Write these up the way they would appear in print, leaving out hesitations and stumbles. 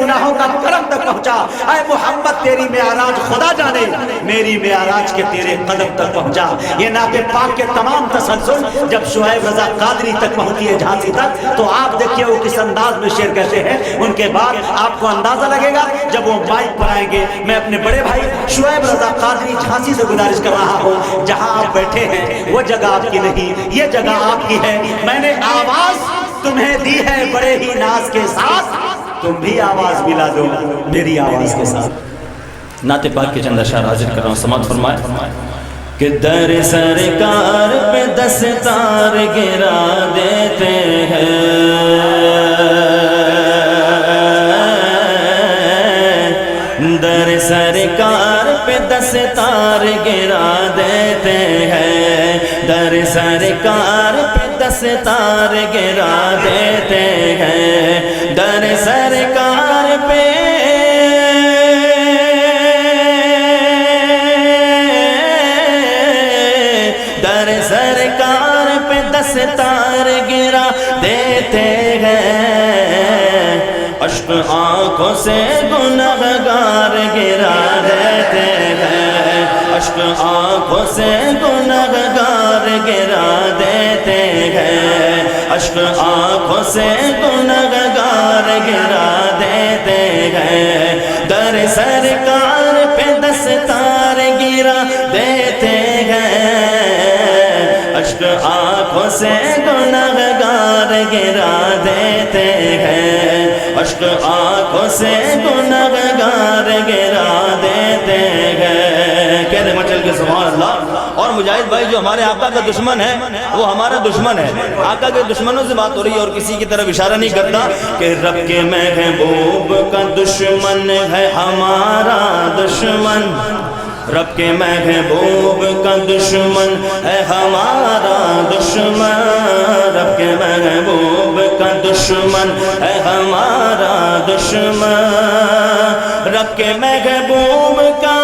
گناہوں کا کرم تک پہنچا. اے محمد تیری معراج خدا جانے, میری معراج کے تیرے قدم تک پہنچا. یہ نعت پاک کے تمام تسلسل جب شعیب رضا قادری تک پہنچی ہے جھانسی تک, تو آپ دیکھیے وہ کس انداز میں شعر کہتے ہیں. ان کے بعد آپ کو اندازہ لگے گا جب وہ مائک پر آئیں گے. میں اپنے بڑے بھائی شعیب رضا قادری جھانسی سے گزارش کر رہا ہوں, جہاں آپ بیٹھے ہیں وہ جگہ آپ کی نہیں, یہ جگہ آپ کی ہے. میں نے آواز تمہیں دی ہے بڑے ہی ناز کے ساتھ, تم بھی آواز ملا دو میری آواز کے ساتھ. نعت پاک کے چند اشعار حاضر کر رہا ہوں, سماعت فرمائے کہ در سرکار پہ دستار گرا دیتے ہیں, در سرکار پہ دستار گرا دیتے ہیں, در سرکار پہ دستار گرا دیتے ہیں, در سرکار پہ سرکار پہ دستار گرا دیتے ہیں, اشک آنکھوں سے گنہگار گرا دیتے ہیں, اشک آنکھوں سے گنہگار گرا دیتے ہیں, اشک آنکھوں سے گنہگار گرا دیتے ہیں, در سرکار پہ دستار گرا دیتے ہیں, اشک آنکھوں سے گنہگار گرا دیتے ہیں, اشک آنکھوں سے گنہگار گرا دیتے ہیں. کہہ دے مچل کے سبحان اللہ. اور مجاہد بھائی جو ہمارے آقا کا دشمن ہے وہ ہمارا دشمن ہے. آقا کے دشمنوں سے بات ہو رہی ہے اور کسی کی طرف اشارہ نہیں کرتا کہ رب کے محبوب کا دشمن ہے ہمارا دشمن, رب کے محبوب کا دشمن ہے ہمارا دشمن, رب کے محبوب کا دشمن ہے ہمارا دشمن, رب کے محبوب کا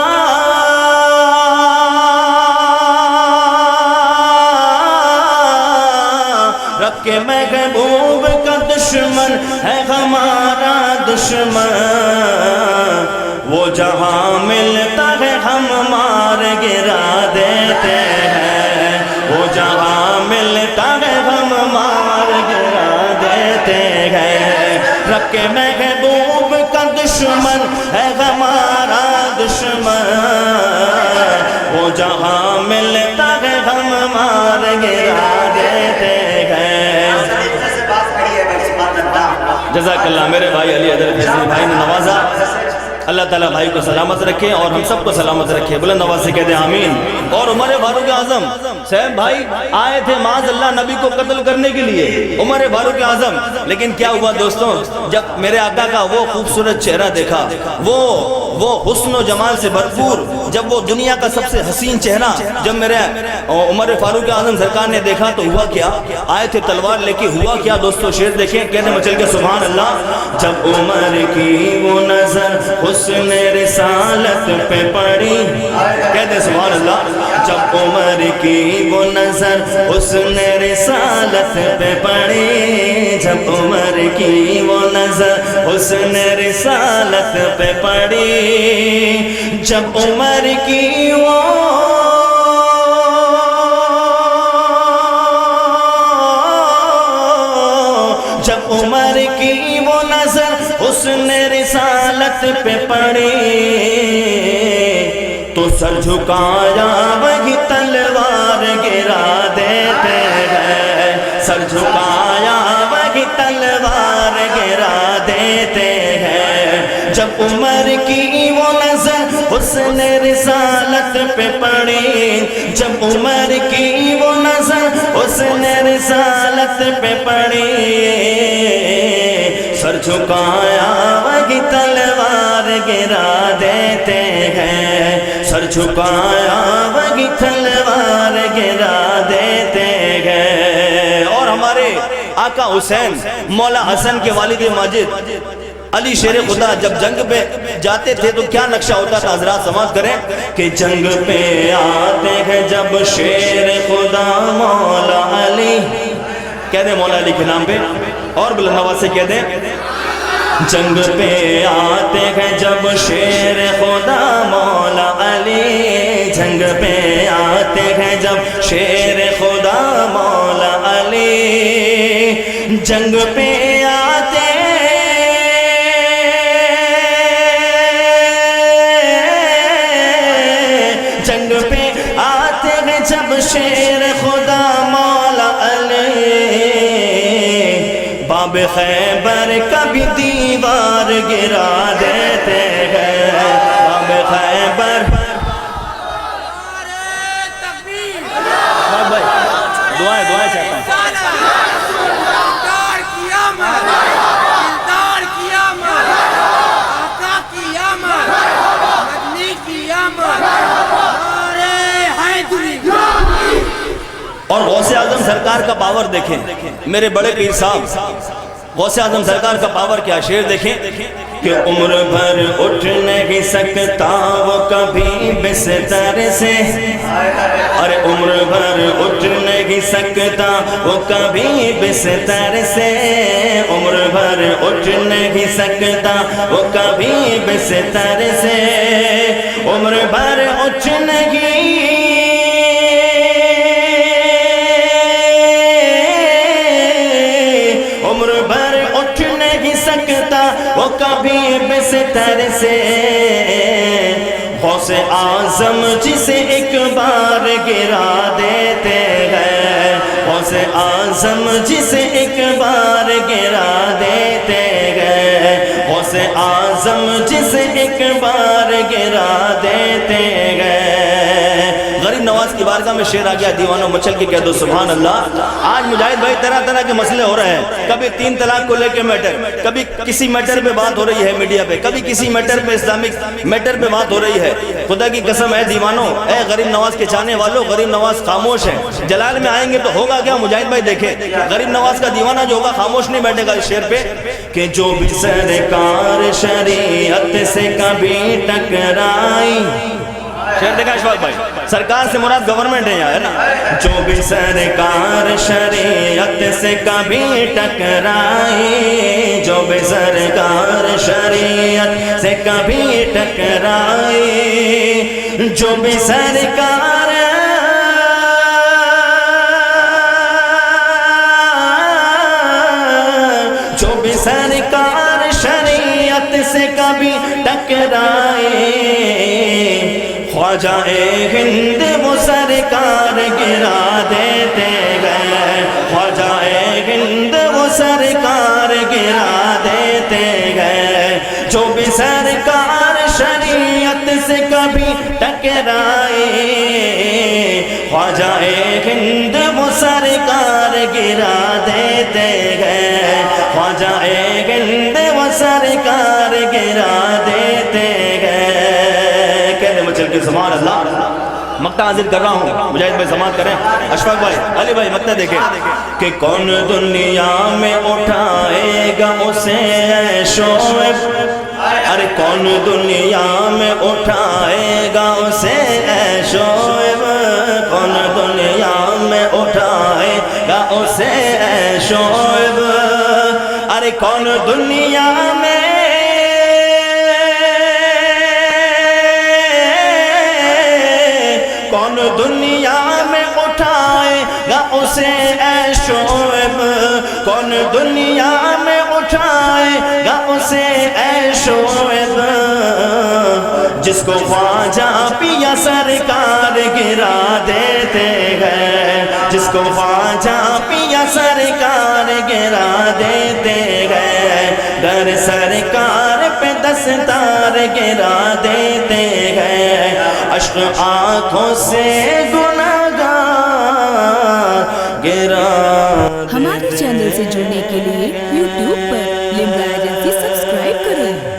رب کے محبوب کا دشمن ہے ہمارا دشمن, وہ جہاں ملتا ہے ہم مار گرا دیتے ہیں, وہ جہاں ملتا ہے ہم مار گرا دیتے ہیں, رب کے محبوب کا دشمن ہے ہمارا دشمن, وہ جہاں ملتا ہے ہم مار گرا دیتے ہیں. جزاک اللہ. میرے بھائی علی حیدر فیضی بھائی نے نوازا, اللہ تعالیٰ بھائی کو سلامت رکھے اور ہم سب کو سلامت رکھے. بلند آواز سے کہتے ہیں آمین. اور عمر فاروق اعظم صاحب بھائی آئے تھے معاذ اللہ نبی کو قتل کرنے کے لیے, عمر فاروق اعظم. لیکن کیا ہوا دوستوں, جب میرے آقا کا وہ خوبصورت چہرہ دیکھا, وہ حسن و جمال سے بھرپور, جب وہ دنیا کا سب سے حسین چہرہ جب میرے عمر فاروق اعظم سرکار نے دیکھا تو ہوا کیا, آئے تھے تلوار لے کے, ہوا کیا دوستوں شعر دیکھیں. کہتے مچل کے سبحان اللہ. جب عمر کی وہ نظر حسن رسالت پہ پڑی, کہتے سبحان اللہ. جب عمر کی وہ نظر حسن رسالت پہ پڑی, جب عمر کی وہ نظر حسن رسالت پہ پڑی, جب عمر کی وہ جب عمر کی وہ نظر حسن رسالت پہ پڑی, تو سر جھکایا وہی تلوار گرا دیتے ہیں, سر جھکایا وہی تلوار گرا دیتے ہیں. جب عمر کی وہ نظر حسن رسالت پہ پڑی, جب عمر کی وہ نظر حسن رسالت پہ پڑی, سر جھکایا وہی تلوار گرا دیتے ہیں, سر جھکایا وہی تلوار گرا دیتے ہیں. اور ہمارے آقا حسین مولا حسن کے والد ماجد علی شیر خدا جب جنگ پہ جاتے تھے تو کیا نقشہ ہوتا تھا, حضرات سماعت کریں کہ جنگ پہ آتے ہیں جب شیر خدا مولا علی, کہہ دیں مولا علی کے نام پہ, اور بلند آواز سے کہہ دیں جنگ پہ آتے ہیں جب شیر خدا مولا علی، جنگ پہ آتے ہیں جب شیر خدا مولا علی، جنگ پہ آتے جنگ پہ آتے ہیں جب شیر خدا مولا علی، باب خیبر کا بھی دیوار گرا دیتے ہیں، باب خیبر دعائیں چاہتا ہوں اور غوث اعظم سرکار کا پاور دیکھیں، میرے بڑے پیر صاحب غوث اعظم سرکار کا پاور کیا، شعر دیکھیں کہ عمر بھر اٹھ نہیں سکتا وہ کبھی بستر سے، ارے عمر بھر اٹھ نہیں سکتا وہ کبھی بستر سے، عمر بھر اٹھ نہیں سکتا وہ کبھی بستر سے، عمر بھر اٹھ نہیں عمر بھر اٹھ نہیں سکتا وہ کبھی بستر سے، غوث اعظم جسے ایک بار گرا دیتے ہیں، غوث اعظم جسے ایک بار گرا دیتے ہیں، غوث اعظم جسے ایک بار گرا دیتے ہیں۔ غریب نواز کی بارگاہ میں شعر آ گیا، دیوانوں مچل کے کہہ دو سبحان اللہ۔ آج مجاہد بھائی طرح طرح کے مسئلے ہو رہے ہیں، کبھی 3 طلاق کو لے کے میٹر، کبھی کسی میٹر پہ بات ہو رہی ہے میڈیا پہ، کبھی کسی میٹر پہ اسلامک میٹر پہ بات ہو رہی ہے۔ خدا کی قسم ہے دیوانوں، اے غریب نواز کے چاہنے والوں، غریب نواز خاموش ہے، جلال میں آئیں گے تو ہوگا کیا مجاہد بھائی دیکھیں، غریب نواز کا دیوانہ جو ہوگا خاموش نہیں بیٹھے گا اس شعر پہ کہ جو بھی سرکار شریعت سے کبھی ٹکرائی، شعر دیکھا اشفاق بھائی، سرکار سے مراد گورنمنٹ ہے یار، جو بھی سرکار شریعت سے کبھی ٹکرائی، جو بھی سرکار شریعت سے کبھی ٹکرائی، جو بھی سرکار جو بھی سرکار شریعت سے کبھی ٹکرائے، خواجہ ہند وہ سرکار گرا دیتے گئے، خواجہ ہند وہ سرکار گرا دیتے گئے، جو بھی سرکار شریعت سے کبھی ٹکرائے، خواجہ ہند وہ سرکار گرا دیتے گئے، خواجہ ہند وہ سرکار گرا دیتے گئے۔ چل کے سبحان اللہ، مقطع حاضر کر رہا ہوں، مجاہد بھائی سماعت کریں، اشفاق بھائی، علی بھائی مقطع دیکھیں کہ کون دنیا میں اٹھائے گا اسے اے شعیب، ارے کون دنیا میں اٹھائے گا اسے اے شعیب، کون دنیا میں اٹھائے گا اسے اے شعیب، ارے کون دنیا میں کون دنیا میں اٹھائے گا اسے اے شعیب، کون دنیا میں اٹھائے گا اسے اے شعیب، جس کو خواجہ پیا سرکار گرا دیتے ہیں، جس کو خواجہ پیا سرکار گرا دیتے ہیں، در سرکار پہ دستار گرا دیتے ہیں، اشک آنکھوں سے گناہگار گرا۔ ہمارے چینل سے جڑنے کے لیے YouTube پر لمبا ایجنسی سبسکرائب کریں۔